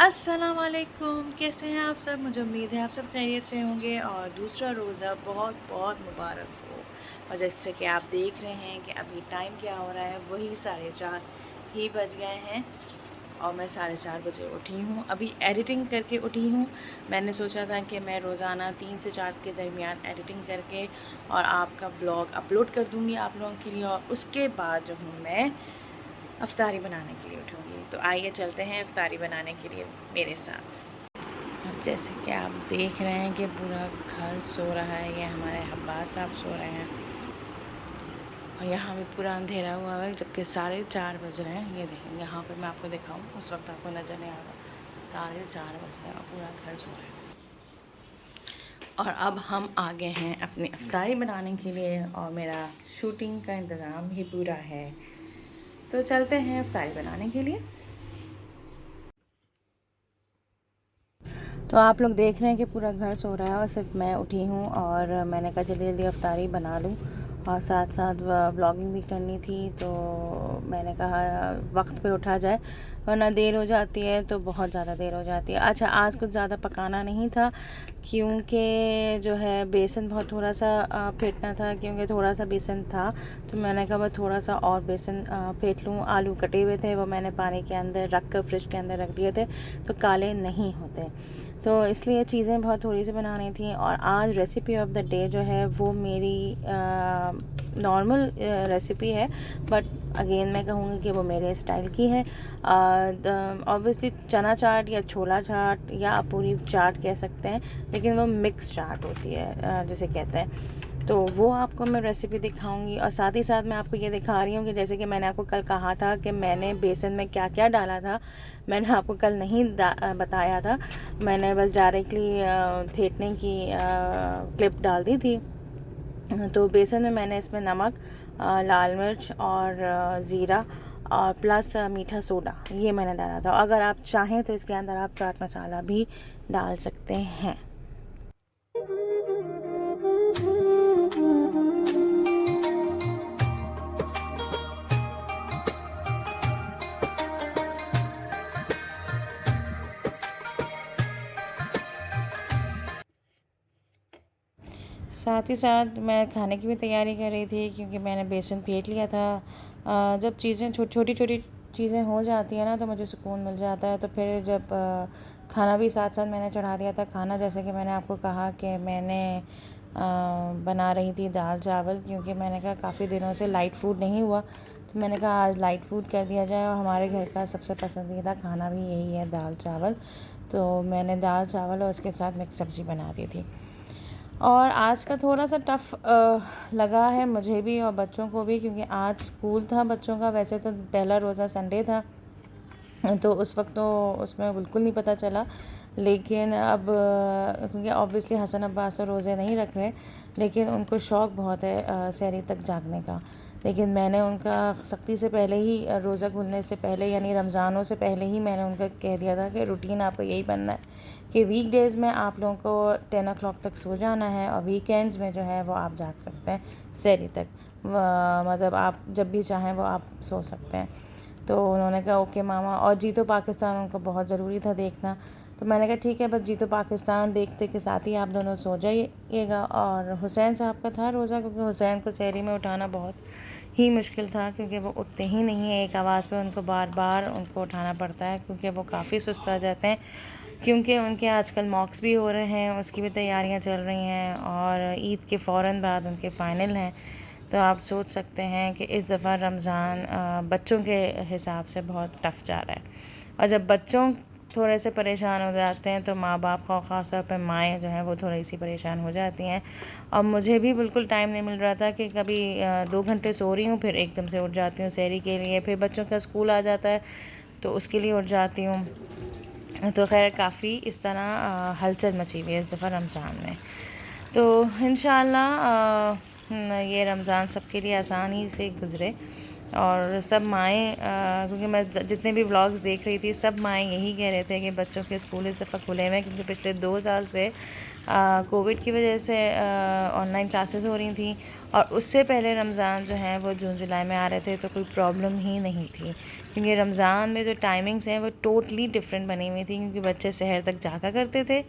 अस्सलाम वालेकुम, कैसे हैं आप सब। मुझे उम्मीद है आप सब खैरियत से होंगे और दूसरा रोज़ा बहुत बहुत मुबारक हो। और जैसे कि आप देख रहे हैं कि अभी टाइम क्या हो रहा है, वही 4:30 ही बज गए हैं और मैं 4:30 बजे उठी हूँ। अभी एडिटिंग करके उठी हूँ। मैंने सोचा था कि मैं रोज़ाना 3 से 4 के दरमियान एडिटिंग करके और आपका व्लॉग अपलोड कर दूँगी आप लोगों के लिए, और उसके बाद जो हूँ मैं अफ्तारी बनाने के लिए उठूँगी। तो आइए चलते हैं अफ्तारी बनाने के लिए मेरे साथ। जैसे कि आप देख रहे हैं कि पूरा घर सो रहा है, ये हमारे अब्बास साहब सो रहे हैं और यहाँ भी पूरा अंधेरा हुआ है, जबकि 4:30 बज रहे हैं। ये देखें, यहाँ पे मैं आपको दिखाऊँ, उस वक्त आपको नज़र नहीं आएगा। 4:30 बज रहे हैं और पूरा घर सो रहा है। और अब हम आ गए हैं अपनी अफ्तारी बनाने के लिए और मेरा शूटिंग का इंतज़ाम भी पूरा है। तो चलते हैं अफ्तारी बनाने के लिए। तो आप लोग देख रहे हैं कि पूरा घर सो रहा है और सिर्फ मैं उठी हूँ और मैंने कहा जल्दी जल्दी अफ्तारी बना लूँ और साथ साथ व्लॉगिंग भी करनी थी। तो मैंने कहा वक्त पे उठा जाए, वरना देर हो जाती है तो बहुत ज़्यादा देर हो जाती है। अच्छा, आज कुछ ज़्यादा पकाना नहीं था क्योंकि जो है बेसन बहुत थोड़ा सा फेंटना था, क्योंकि थोड़ा सा बेसन था। तो मैंने कहा बस थोड़ा सा और बेसन फेंट लूँ। आलू कटे हुए थे, वो मैंने पानी के अंदर रख कर फ्रिज के अंदर रख दिए थे तो काले नहीं होते। तो इसलिए चीज़ें बहुत थोड़ी सी बनानी थी। और आज रेसिपी ऑफ द डे जो है वो मेरी नॉर्मल रेसिपी है, बट अगेन मैं कहूँगी कि वो मेरे स्टाइल की है। ऑब्वियसली चना चाट या छोला चाट या आप पूरी चाट कह सकते हैं, लेकिन वो मिक्स चाट होती है जिसे कहते हैं। तो वो आपको मैं रेसिपी दिखाऊंगी और साथ ही साथ मैं आपको ये दिखा रही हूँ कि जैसे कि मैंने आपको कल कहा था कि मैंने बेसन में क्या क्या डाला था, मैंने आपको कल नहीं बताया था। मैंने बस डायरेक्टली फेंटने की क्लिप डाल दी थी। तो बेसन में मैंने इसमें नमक, लाल मिर्च और ज़ीरा और प्लस मीठा सोडा ये मैंने डाला था। अगर आप चाहें तो इसके अंदर आप चाट मसाला भी डाल सकते हैं। साथ ही साथ मैं खाने की भी तैयारी कर रही थी, क्योंकि मैंने बेसन फेंट लिया था। जब चीज़ें छोटी छोटी चीज़ें हो जाती हैं ना तो मुझे सुकून मिल जाता है। तो फिर जब खाना भी साथ साथ मैंने चढ़ा दिया था। खाना जैसे कि मैंने आपको कहा कि मैंने बना रही थी दाल चावल, क्योंकि मैंने कहा काफ़ी दिनों से लाइट फूड नहीं हुआ, तो मैंने कहा आज लाइट फूड कर दिया जाए। और हमारे घर का सबसे पसंदीदा खाना भी यही है, दाल चावल। तो मैंने दाल चावल और उसके साथ मिक्स सब्ज़ी बना दी थी। और आज का थोड़ा सा टफ़ लगा है मुझे भी और बच्चों को भी, क्योंकि आज स्कूल था बच्चों का। वैसे तो पहला रोज़ा संडे था तो उस वक्त तो उसमें बिल्कुल नहीं पता चला, लेकिन अब क्योंकि ऑब्वियसली हसन अब्बास तो रोज़े नहीं रख रहे, लेकिन उनको शौक़ बहुत है सहरी तक जागने का। लेकिन मैंने उनका सख्ती से पहले ही रोज़ा खुलने से पहले, यानी रमज़ानों से पहले ही मैंने उनका कह दिया था कि रूटीन आपको यही बनना है कि वीक डेज़ में आप लोगों को 10 o'clock तक सो जाना है और वीकेंड्स में जो है वो आप जाग सकते हैं सहरी तक। मतलब आप जब भी चाहें वो आप सो सकते हैं। तो उन्होंने कहा ओके मामा। और जीतो पाकिस्तान उनको बहुत ज़रूरी था देखना, तो मैंने कहा ठीक है, बस जीतो पाकिस्तान देखते के साथ ही आप दोनों सो जाइएगा। और हुसैन साहब का था रोज़ा, क्योंकि हुसैन को सहरी में उठाना बहुत ही मुश्किल था, क्योंकि वो उठते ही नहीं है एक आवाज़ पे, उनको बार बार उनको उठाना पड़ता है, क्योंकि वो काफ़ी सुस्त आ जाते हैं। क्योंकि उनके आजकल मॉक्स भी हो रहे हैं, उसकी भी तैयारियां चल रही हैं और ईद के फ़ौरन बाद उनके फ़ाइनल हैं। तो आप सोच सकते हैं कि इस दफ़ा रमज़ान बच्चों के हिसाब से बहुत टफ़ जा रहा है। और जब बच्चों थोड़े से परेशान हो जाते हैं तो माँ बाप का, ख़ास तौर पर माएँ जो हैं वो थोड़ी सी परेशान हो जाती हैं। और मुझे भी बिल्कुल टाइम नहीं मिल रहा था कि कभी 2 घंटे सो रही हूँ, फिर एकदम से उठ जाती हूँ सहरी के लिए, फिर बच्चों का स्कूल आ जाता है तो उसके लिए उठ जाती हूँ। तो खैर काफ़ी इस तरह हलचल मची हुई है इस दफ़ा रमज़ान में। तो इंशाअल्लाह ये रमज़ान सबके लिए आसानी से गुज़रे। और सब माएँ, क्योंकि मैं जितने भी व्लॉग्स देख रही थी सब माएँ यही कह रहे थे कि बच्चों के स्कूल इस दफ़ा खुले हुए हैं, क्योंकि पिछले 2 साल से कोविड की वजह से ऑनलाइन क्लासेस हो रही थी। और उससे पहले रमज़ान जो है वो जून जुलाई में आ रहे थे तो कोई प्रॉब्लम ही नहीं थी, क्योंकि रमज़ान में जो टाइमिंग्स हैं वो टोटली डिफरेंट बनी हुई थी, क्योंकि बच्चे सहर तक जागा करते थे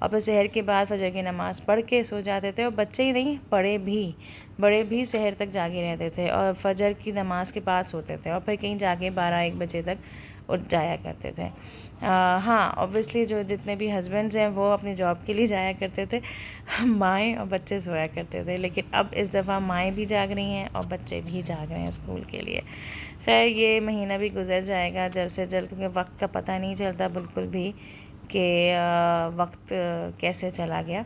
और फिर सहर के बाद फजर की नमाज़ पढ़ के सो जाते थे। और बच्चे ही नहीं, बड़े भी सहर तक जागे रहते थे और फजर की नमाज़ के बाद सोते थे और फिर कहीं जाके 12-1 बजे तक उठ जाया करते थे। हाँ, ऑब्वियसली जो जितने भी हस्बैंड्स हैं वो अपनी जॉब के लिए जाया करते थे, माएँ और बच्चे सोया करते थे। लेकिन अब इस दफ़ा माएँ भी जाग रही हैं और बच्चे भी जाग रहे हैं स्कूल के लिए। खैर ये महीना भी गुजर जाएगा जल्द से जल्द, क्योंकि वक्त का पता नहीं चलता बिल्कुल भी कि वक्त कैसे चला गया।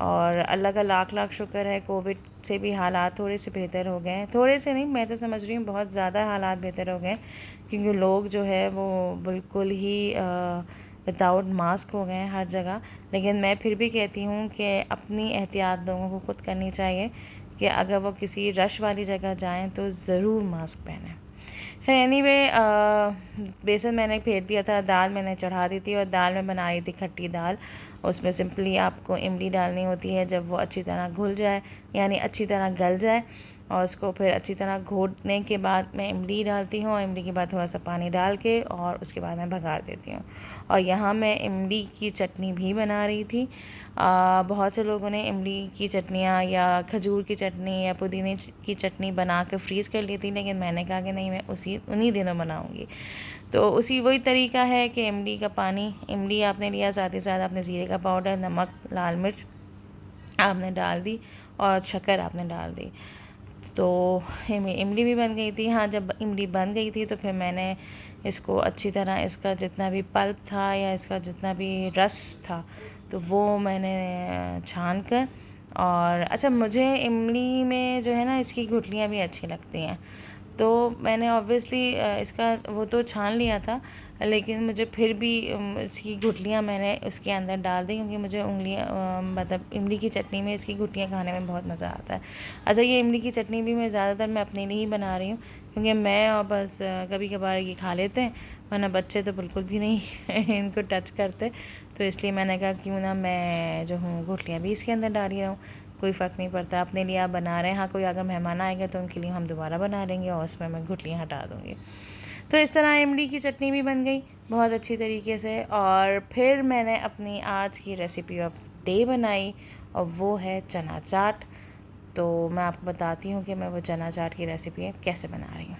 और अल्लाह का लाख लाख शुक्र है, कोविड से भी हालात थोड़े से बेहतर हो गए हैं। थोड़े से नहीं, मैं तो समझ रही हूँ बहुत ज़्यादा हालात बेहतर हो गए, क्योंकि लोग जो है वो बिल्कुल ही विदाउट मास्क हो गए हैं हर जगह। लेकिन मैं फिर भी कहती हूँ कि अपनी एहतियात लोगों को खुद करनी चाहिए कि अगर वो किसी रश वाली जगह जाएं तो ज़रूर मास्क पहनें। खैर एनीवे, बेसन मैंने फेंट दिया था, दाल मैंने चढ़ा दी थी और दाल में बना रही थी खट्टी दाल। उसमें सिंपली आपको इमली डालनी होती है। जब वो अच्छी तरह घुल जाए, यानी अच्छी तरह गल जाए, और उसको फिर अच्छी तरह घोटने के बाद मैं इमली डालती हूँ और इमली के बाद थोड़ा सा पानी डाल के और उसके बाद मैं भगा देती हूँ। और यहाँ मैं इमली की चटनी भी बना रही थी। बहुत से लोगों ने इमली की चटनियाँ या खजूर की चटनी या पुदीने की चटनी बना कर फ्रीज़ कर ली थी, लेकिन मैंने कहा कि नहीं, मैं उन्हीं दिनों बनाऊँगी। तो वही तरीका है कि इमली का पानी, इमली आपने लिया, साथ ही साथ आपने ज़ीरे का पाउडर, नमक, लाल मिर्च आपने डाल दी और शक्कर आपने डाल दी। तो इमली भी बन गई थी। हाँ, जब इमली बन गई थी तो फिर मैंने इसको अच्छी तरह, इसका जितना भी पल्प था या इसका जितना भी रस था, तो वो मैंने छान कर, और अच्छा, मुझे इमली में जो है ना इसकी गुठलियाँ भी अच्छी लगती हैं, तो मैंने ऑब्वियसली इसका वो तो छान लिया था, लेकिन मुझे फिर भी इसकी गुठलियाँ मैंने उसके अंदर डाल दी, क्योंकि मुझे मतलब इमली की चटनी में इसकी गुठलियाँ खाने में बहुत मज़ा आता है। अच्छा, ये इमली की चटनी भी मैं ज़्यादातर मैं अपने लिए ही बना रही हूँ, क्योंकि मैं और बस कभी कभार ये खा लेते हैं, वरना बच्चे तो बिल्कुल भी नहीं इनको टच करते। तो इसलिए मैंने कहा क्यों ना मैं जो हूँ गुठलियाँ भी इसके अंदर डाल ही रहूँ, कोई फ़र्क नहीं पड़ता। अपने लिए आप बना रहे हैं, हाँ कोई अगर मेहमान आएगा तो उनके लिए हम दोबारा बना लेंगे और उसमें मैं गुठलियाँ हटा दूँगी। तो इस तरह इमली की चटनी भी बन गई बहुत अच्छी तरीके से। और फिर मैंने अपनी आज की रेसिपी ऑफ डे बनाई, और वो है चना चाट। तो मैं आपको बताती हूँ कि मैं वो चना चाट की रेसिपी कैसे बना रही हूँ।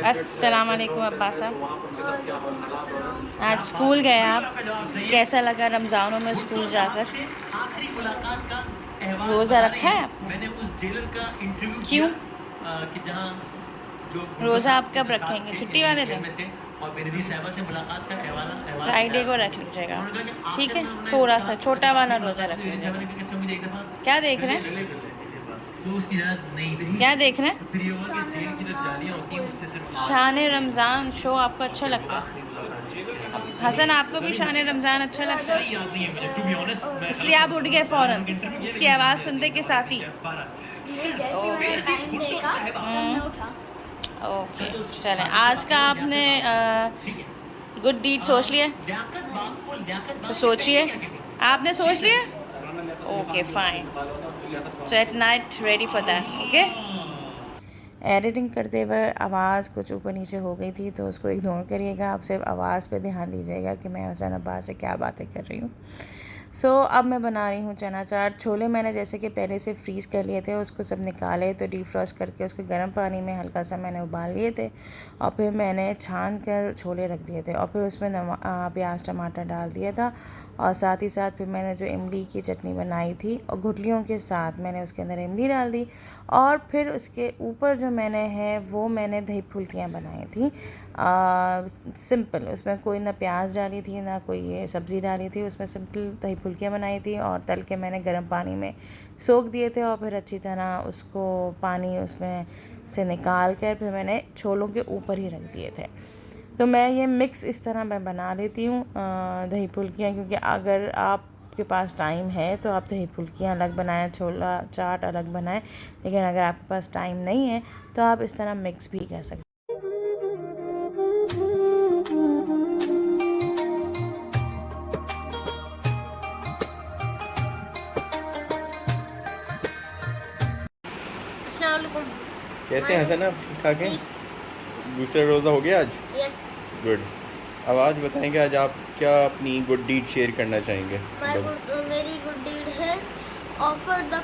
अस्सलाम वालेकुम अब्बा साहब, आज स्कूल गए आप, कैसा लगा रमज़ानों में स्कूल जाकर? रोज़ा रखा है आपने? क्यों? रोज़ा आप कब रखेंगे, छुट्टी वाले दिन? फ्राइडे को रख लीजिएगा, ठीक है? थोड़ा सा छोटा वाला रोज़ा रख लीजिएगा। क्या देख रहे हैं? क्या देख रहे हैं? शान रमज़ान शो आपको अच्छा लगता है? हसन, आपको भी शान रमज़ान अच्छा लगता है? इसलिए आप उठ गए फ़ौरन इसकी आवाज़ सुनते के साथ ही? ओके, चलें, आज का आपने गुड डीड सोच लिया? तो सोचिए, आपने सोच लिया? Okay fine, so at night ready for that, okay. Editing करते हुए आवाज़ कुछ ऊपर नीचे हो गई थी, तो उसको इग्नोर करिएगा, आप सिर्फ आवाज़ पे ध्यान दीजिएगा कि मैं हसन अब्बास से क्या बातें कर रही हूँ। अब मैं बना रही हूँ चना चाट। छोले मैंने जैसे कि पहले से फ्रीज़ कर लिए थे, उसको सब निकाले, तो डीफ्रॉस्ट करके उसको गर्म पानी में हल्का सा मैंने उबाल लिए थे, और फिर मैंने छान कर छोले रख दिए थे, और फिर उसमें प्याज टमाटर डाल दिया था, और साथ ही साथ फिर मैंने जो इमली की चटनी बनाई थी और गुठलियों के साथ मैंने उसके अंदर इमली डाल दी, और फिर उसके ऊपर जो मैंने दही फुल्कियाँ बनाई थी, सिंपल, उसमें कोई ना प्याज डाली थी ना कोई ये सब्ज़ी डाली थी, उसमें सिंपल दही फुल्कियाँ बनाई थी, और तल के मैंने गर्म पानी में सोख दिए थे, और फिर अच्छी तरह उसको पानी उसमें से निकाल कर फिर मैंने छोलों के ऊपर ही रख दिए थे। तो मैं ये मिक्स इस तरह मैं बना लेती हूँ दही फुल्कियाँ, क्योंकि अगर आपके पास टाइम है तो आप दही फुल्कियाँ अलग बनाएं, छोला चाट अलग बनाएं, लेकिन अगर आपके पास टाइम नहीं है तो आप इस तरह मिक्स भी कर सकते हैं। कैसे हैं हसन आप? ठीक ठाक हैं? दूसरा रोज़ा हो गया आज? यस। गुड। अब आज बताएंगे आज आप क्या अपनी गुड डीड शेयर करना चाहेंगे? मेरी गुड डीड है offer the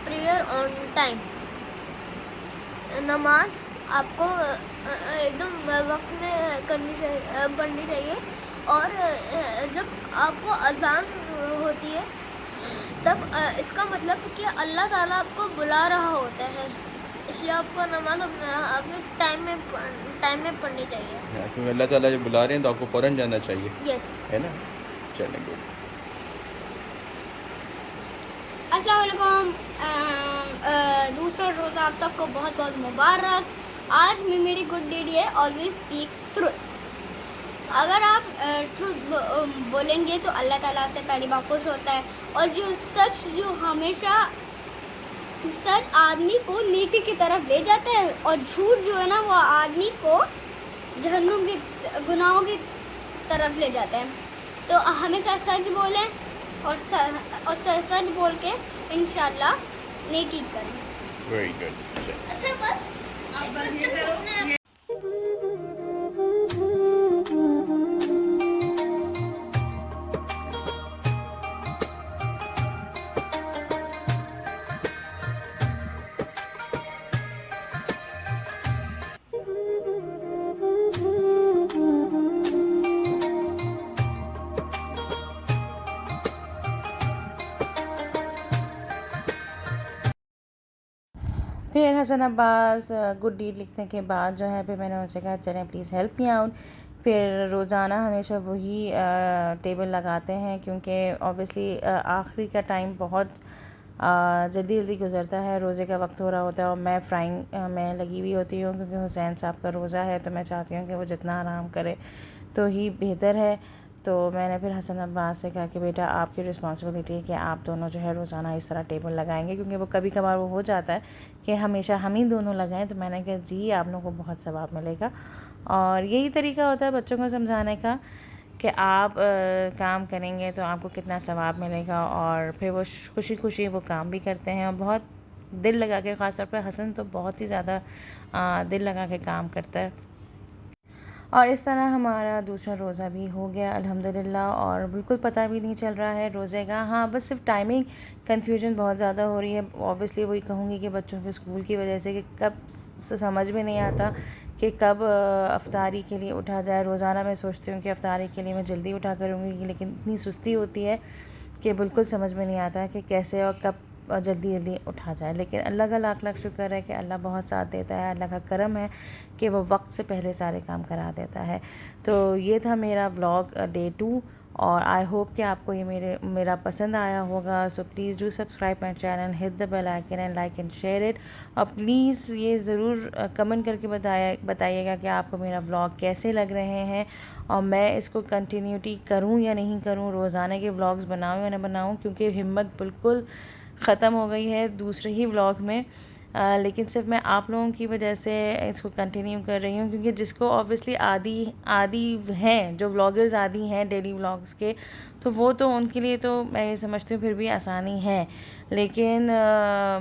prayer on time. नमाज आपको एकदम वक्त में पढ़नी चाहिए। और जब आपको अजान होती है तब इसका मतलब कि अल्लाह ताला आपको बुला रहा होता है, इसलिए आपको नमाज अपने टाइम में पढ़नी चाहिए। क्योंकि अल्लाह ताला जब बुला रहे हैं तो आपको फ़ौरन जाना चाहिए। यस। है ना? चलें गुड। अस्सलाम वालेकुम। दूसरा रोज़ा आप सबको बहुत बहुत मुबारक। आज में मेरी गुड डीड है ऑलवेज स्पीक ट्रुथ। अगर आप ट्रुथ बोलेंगे तो अल्लाह ताला आपसे पहली बार खुश होता है। और जो हमेशा सच आदमी को नेकी की तरफ ले जाता है, और झूठ जो है ना वो आदमी को जहन्नुम की गुनाहों की तरफ ले जाता है। तो हमेशा सच बोलें और सच बोल के इंशाल्लाह नेकी करें। Very good. अच्छा, बस आप बस ये करो। फिर हसन अब्बास गुड डीड लिखने के बाद जो है फिर मैंने उनसे कहा चलें प्लीज़ हेल्प मी आउट। फिर रोज़ाना हमेशा वही टेबल लगाते हैं, क्योंकि ऑब्वियसली आखिरी का टाइम बहुत जल्दी जल्दी गुज़रता है, रोज़े का वक्त हो रहा होता है और मैं फ्राइंग में लगी हुई होती हूँ, क्योंकि हुसैन साहब का रोज़ा है तो मैं चाहती हूँ कि वो जितना आराम करे तो ही बेहतर है। तो मैंने फिर हसन अब्बास से कहा कि बेटा आपकी रिस्पॉन्सिबिलिटी है कि आप दोनों जो है रोज़ाना इस तरह टेबल लगाएंगे, क्योंकि वो कभी कभार वो हो जाता है कि हमेशा हम ही दोनों लगाएं। तो मैंने कहा जी आप लोगों को बहुत सवाब मिलेगा, और यही तरीका होता है बच्चों को समझाने का कि आप काम करेंगे तो आपको कितना सवाब मिलेगा। और फिर वो खुशी खुशी वो काम भी करते हैं और बहुत दिल लगा के, ख़ास तौर पर हसन तो बहुत ही ज़्यादा दिल लगा के काम करता है। और इस तरह हमारा दूसरा रोज़ा भी हो गया अल्हम्दुलिल्लाह, और बिल्कुल पता भी नहीं चल रहा है रोज़े का। हाँ, बस सिर्फ टाइमिंग कन्फ्यूजन बहुत ज़्यादा हो रही है। ऑब्वियसली वही कहूँगी कि बच्चों के स्कूल की वजह से कि कब समझ में नहीं आता कि कब अफ्तारी के लिए उठा जाए। रोज़ाना मैं सोचती हूँ कि अफ्तारी के लिए मैं जल्दी उठा करूँगी, लेकिन इतनी सुस्ती होती है कि बिल्कुल समझ में नहीं आता कि कैसे और कब जल्दी जल्दी उठा जाए। लेकिन अल्लाह का लाख लाख शुक्र है कि अल्लाह बहुत साथ देता है, अल्लाह का करम है कि वो वक्त से पहले सारे काम करा देता है। तो ये था मेरा व्लॉग डे 2, और आई होप कि आपको ये मेरा पसंद आया होगा। So please do subscribe my channel, hit the bell icon and like and share it. और प्लीज़ ये ज़रूर कमेंट करके बताइएगा कि आपको मेरा व्लॉग कैसे लग रहे हैं, और मैं इसको कंटिन्यूटी करूं या नहीं करूं, रोज़ाना के व्लॉग्स बनाऊं या ना बनाऊं, क्योंकि हिम्मत बिल्कुल ख़त्म हो गई है दूसरे ही व्लॉग में। लेकिन सिर्फ मैं आप लोगों की वजह से इसको कंटिन्यू कर रही हूँ, क्योंकि जिसको ऑब्वियसली आदि हैं, जो व्लॉगर्स आदि हैं डेली व्लॉग्स के, तो वो तो उनके लिए तो मैं ये समझती हूँ फिर भी आसानी है। लेकिन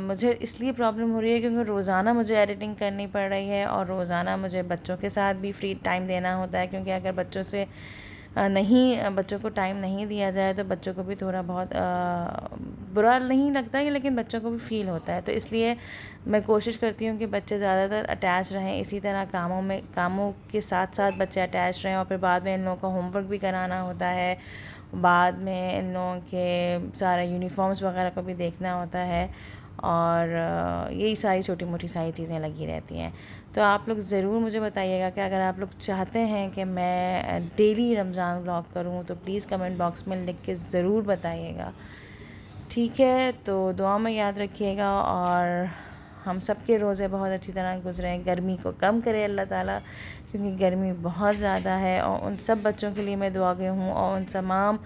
मुझे इसलिए प्रॉब्लम हो रही है क्योंकि रोज़ाना मुझे एडिटिंग करनी पड़ रही है, और रोज़ाना मुझे बच्चों के साथ भी फ्री टाइम देना होता है, क्योंकि अगर बच्चों को टाइम नहीं दिया जाए तो बच्चों को भी थोड़ा बहुत बुरा नहीं लगता है, लेकिन बच्चों को भी फ़ील होता है। तो इसलिए मैं कोशिश करती हूँ कि बच्चे ज़्यादातर अटैच रहें, इसी तरह कामों के साथ साथ बच्चे अटैच रहें। और फिर बाद में इन लोगों का होमवर्क भी कराना होता है, बाद में इन लोगों के सारे यूनिफॉर्म्स वगैरह को भी देखना होता है, और यही सारी छोटी मोटी सारी चीज़ें लगी रहती हैं। तो आप लोग ज़रूर मुझे बताइएगा कि अगर आप लोग चाहते हैं कि मैं डेली रमज़ान व्लॉग करूं तो प्लीज़ कमेंट बॉक्स में लिख के ज़रूर बताइएगा, ठीक है? तो दुआ में याद रखिएगा, और हम सब के रोज़े बहुत अच्छी तरह गुजरें। गर्मी को कम करे अल्लाह ताला, क्योंकि गर्मी बहुत ज़्यादा है। और उन सब बच्चों के लिए मैं दुआ गई हूँ, और उन तमाम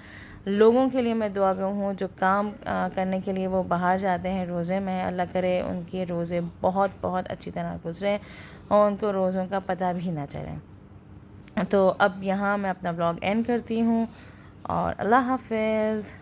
लोगों के लिए मैं दुआ गई हूँ जो काम करने के लिए वो बाहर जाते हैं रोज़े में। अल्लाह करे उनके रोज़े बहुत बहुत अच्छी तरह गुजरें और उनको रोज़ों का पता भी ना चले। तो अब यहाँ मैं अपना ब्लॉग एंड करती हूँ, और अल्लाह हाफ़िज़।